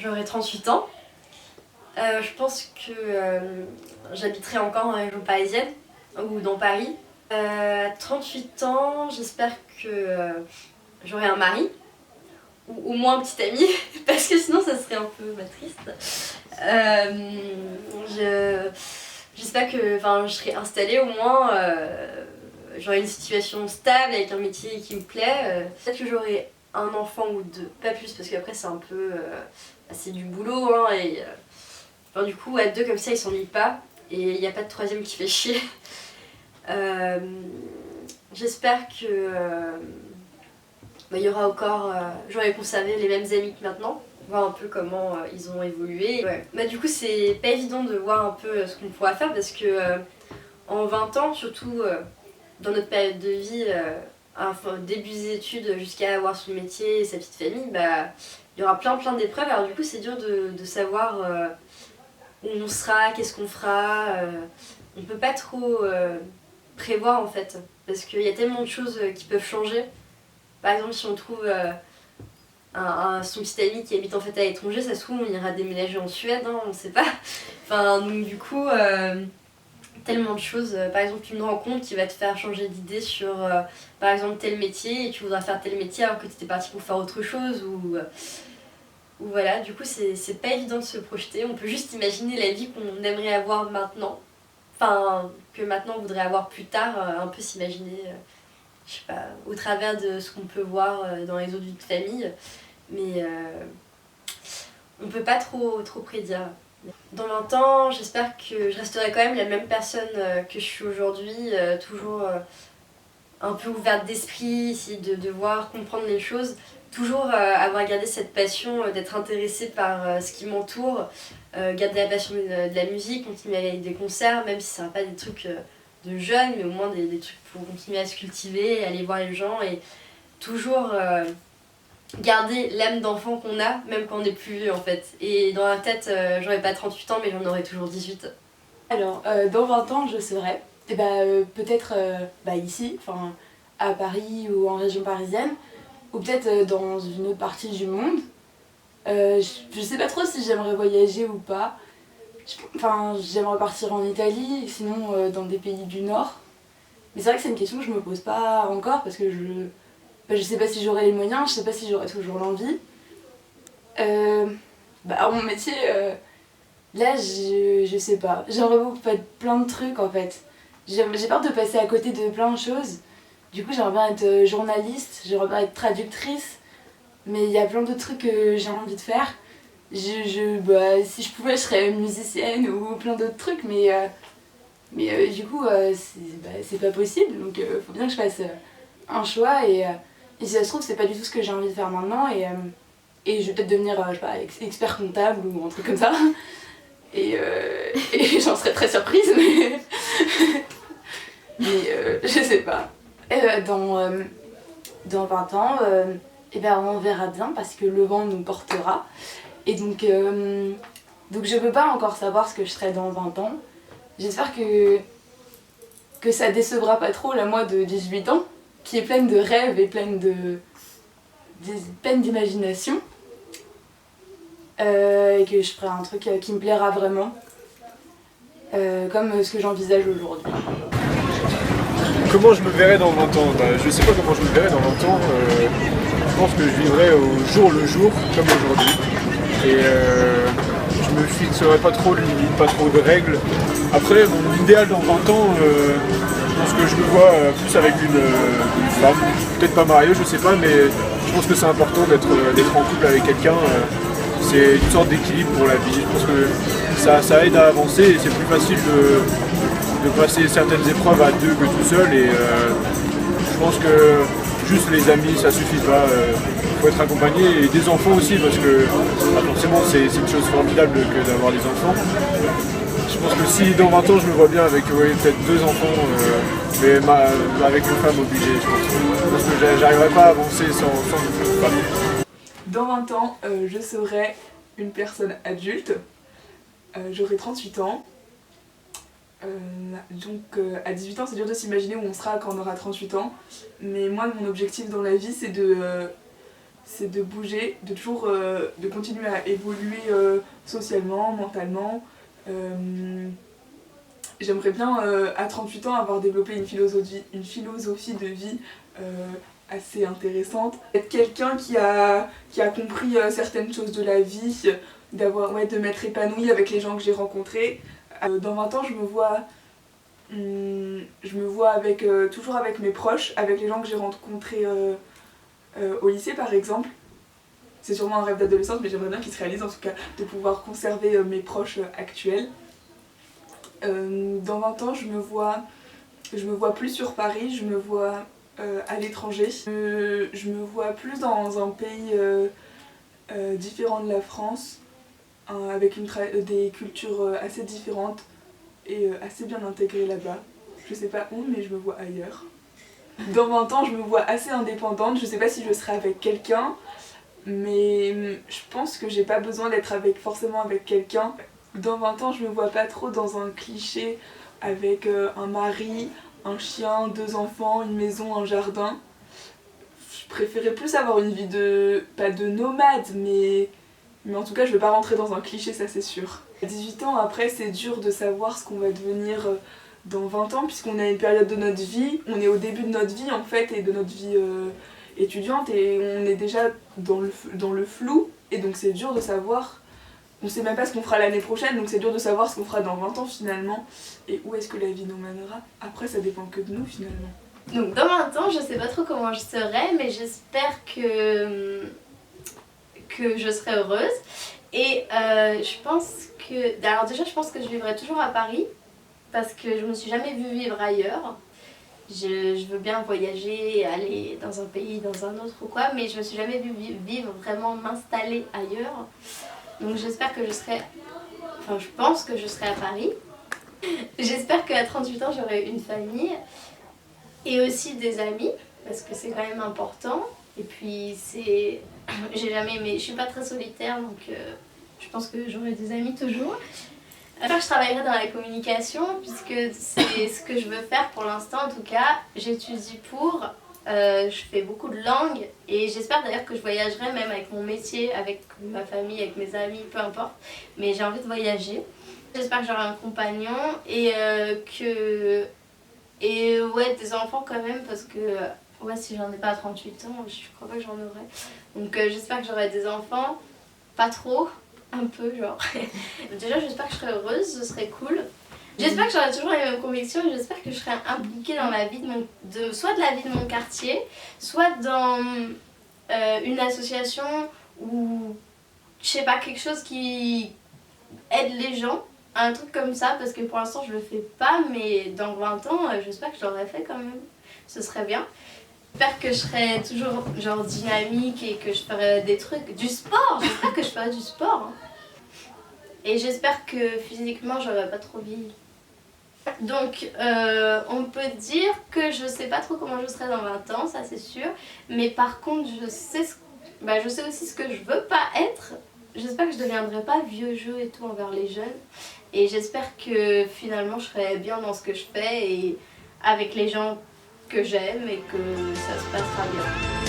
j'aurai 38 ans. Je pense que j'habiterai encore en région parisienne ou dans Paris. 38 ans, j'espère que j'aurai un mari ou au moins un petit ami parce que sinon ça serait un peu triste. J'espère que je serai installée au moins, j'aurai une situation stable avec un métier qui me plaît. Peut-être que j'aurai un enfant ou deux, pas plus parce qu'après c'est un peu c'est du boulot hein, et du coup à deux comme ça ils s'ennuient pas et il n'y a pas de troisième qui fait chier. J'espère que y aura encore, j'aurai conservé les mêmes amis que maintenant, voir un peu comment ils ont évolué. Ouais. Du coup c'est pas évident de voir un peu ce qu'on pourra faire parce que en 20 ans, surtout dans notre période de vie, début des études jusqu'à avoir son métier et sa petite famille, il y aura plein d'épreuves. Alors du coup c'est dur de savoir où on sera, qu'est-ce qu'on fera. On peut pas trop prévoir en fait, parce qu'il y a tellement de choses qui peuvent changer. Par exemple si on trouve son petit ami qui habite en fait à l'étranger, ça se trouve on ira déménager en Suède, hein, on sait pas. Donc du coup tellement de choses. Par exemple une rencontre qui va te faire changer d'idée sur par exemple tel métier et tu voudras faire tel métier alors que tu étais parti pour faire autre chose ou voilà, du coup c'est pas évident de se projeter, on peut juste imaginer la vie qu'on aimerait avoir maintenant, que maintenant on voudrait avoir plus tard, un peu s'imaginer, je sais pas, au travers de ce qu'on peut voir dans les autres vies de famille, mais on peut pas trop prédire. Dans 20 ans, j'espère que je resterai quand même la même personne que je suis aujourd'hui, toujours un peu ouverte d'esprit, essayer de voir, comprendre les choses, toujours avoir gardé cette passion d'être intéressée par ce qui m'entoure, garder la passion de la musique, continuer à aller avec des concerts, même si ça ne sera pas des trucs de jeunes, mais au moins des trucs pour continuer à se cultiver, aller voir les gens et toujours garder l'âme d'enfant qu'on a, même quand on n'est plus vieux en fait. Et dans la tête, j'aurais pas 38 ans, mais j'en aurais toujours 18. Alors, dans 20 ans, je serai peut-être ici, à Paris ou en région parisienne, ou peut-être dans une autre partie du monde. Je sais pas trop si j'aimerais voyager ou pas. J'aimerais partir en Italie, sinon dans des pays du Nord. Mais c'est vrai que c'est une question que je me pose pas encore parce que je sais pas si j'aurai les moyens, je sais pas si j'aurai toujours l'envie. Mon métier, là je sais pas. J'aimerais beaucoup faire plein de trucs en fait. J'ai peur de passer à côté de plein de choses. Du coup, j'aimerais bien être journaliste, j'aimerais bien être traductrice. Mais il y a plein d'autres trucs que j'ai envie de faire. Si je pouvais, je serais musicienne ou plein d'autres trucs, mais du coup, c'est pas possible. Donc, faut bien que je fasse un choix. Et si ça se trouve, c'est pas du tout ce que j'ai envie de faire maintenant. Et je vais peut-être devenir, expert comptable ou un truc comme ça. Et j'en serais très surprise, mais je sais pas. Dans 20 ans, on verra bien parce que le vent nous portera. Et donc je peux pas encore savoir ce que je serai dans 20 ans. J'espère que ça décevra pas trop la moi de 18 ans, qui est pleine de rêves et pleine d'imagination. Et que je ferai un truc qui me plaira vraiment. Comme ce que j'envisage aujourd'hui. Comment je me verrai dans 20 ans Je sais pas comment je me verrai dans 20 ans. Je pense que je vivrai au jour le jour, comme aujourd'hui. Et je me fixerai pas trop de limites, pas trop de règles. Après, mon idéal dans 20 ans, je pense que je me vois plus avec une femme. Peut-être pas mariée, je sais pas, mais je pense que c'est important d'être en couple avec quelqu'un. C'est une sorte d'équilibre pour la vie. Je pense que ça aide à avancer et c'est plus facile de passer certaines épreuves à deux que tout seul. Et je pense que juste les amis, ça suffit pas. Faut être accompagné et des enfants aussi parce que forcément c'est une chose formidable que d'avoir des enfants. Je pense que si dans 20 ans je me vois bien avec peut-être 2 enfants, mais avec une femme obligée, je pense que j'arriverai pas à avancer sans une femme. Dans 20 ans, je serai une personne adulte, j'aurai 38 ans. À 18 ans, c'est dur de s'imaginer où on sera quand on aura 38 ans. Mais moi, mon objectif dans la vie, c'est c'est de bouger, de toujours de continuer à évoluer socialement, mentalement. J'aimerais bien à 38 ans avoir développé une philosophie de vie assez intéressante. Être quelqu'un qui a compris certaines choses de la vie, de m'être épanouie avec les gens que j'ai rencontrés. Dans 20 ans, je me vois avec, toujours avec mes proches, avec les gens que j'ai rencontrés au lycée par exemple. C'est sûrement un rêve d'adolescente, mais j'aimerais bien qu'il se réalise en tout cas, de pouvoir conserver mes proches actuels. Dans 20 ans, je me vois plus sur Paris, je me vois à l'étranger. Je me vois plus dans un pays différent de la France, avec des cultures assez différentes et assez bien intégrées là-bas. Je sais pas où, mais je me vois ailleurs. Dans 20 ans, je me vois assez indépendante. Je sais pas si je serai avec quelqu'un, mais je pense que j'ai pas besoin d'être forcément avec quelqu'un. Dans 20 ans, je me vois pas trop dans un cliché avec un mari, un chien, 2 enfants, une maison, un jardin. Je préférais plus avoir une vie pas de nomade, mais en tout cas, je vais pas rentrer dans un cliché, ça c'est sûr. À 18 ans, après, c'est dur de savoir ce qu'on va devenir dans 20 ans, puisqu'on a une période de notre vie, on est au début de notre vie en fait, et de notre vie étudiante, et on est déjà dans le flou, et donc c'est dur de savoir. On sait même pas ce qu'on fera l'année prochaine, donc c'est dur de savoir ce qu'on fera dans 20 ans finalement, et où est-ce que la vie nous mènera. Après, ça dépend que de nous finalement. Donc dans 20 ans, je sais pas trop comment je serai, mais j'espère que je serai heureuse. Et je pense que... Alors déjà, je pense que je vivrai toujours à Paris, parce que je me suis jamais vue vivre ailleurs. Je veux bien voyager, aller dans un pays, dans un autre ou quoi, mais je me suis jamais vue vivre, vraiment m'installer ailleurs. Donc j'espère que je serai... Enfin, je pense que je serai à Paris. J'espère qu'à 38 ans, j'aurai une famille et aussi des amis, parce que c'est quand même important. Et puis c'est... J'ai jamais aimé... Je suis pas très solitaire, donc je pense que j'aurai des amis toujours. J'espère que je travaillerai dans la communication, puisque c'est ce que je veux faire pour l'instant en tout cas. J'étudie pour... je fais beaucoup de langues et j'espère d'ailleurs que je voyagerai même avec mon métier, avec ma famille, avec mes amis, peu importe. Mais j'ai envie de voyager. J'espère que j'aurai un compagnon et ouais, des enfants quand même, parce que ouais, si j'en ai pas à 38 ans, je crois pas que j'en aurai. Donc j'espère que j'aurai des enfants, pas trop, un peu genre. Déjà j'espère que je serai heureuse, ce serait cool. J'espère que j'aurai toujours les mêmes convictions et j'espère que je serai impliquée dans la vie soit de la vie de mon quartier, soit dans une association ou je sais pas, quelque chose qui aide les gens, un truc comme ça, parce que pour l'instant je le fais pas, mais dans 20 ans j'espère que je l'aurai fait quand même, ce serait bien. J'espère que je serai toujours genre dynamique et que je ferai des trucs, du sport, j'espère que je ferai du sport. Hein. Et j'espère que physiquement j'aurai pas trop vieilli. Donc on peut dire que je sais pas trop comment je serai dans 20 ans, ça c'est sûr. Mais par contre je sais aussi ce que je veux pas être. J'espère que je deviendrai pas vieux jeu et tout envers les jeunes. Et j'espère que finalement je serai bien dans ce que je fais et avec les gens que j'aime et que ça se passera bien.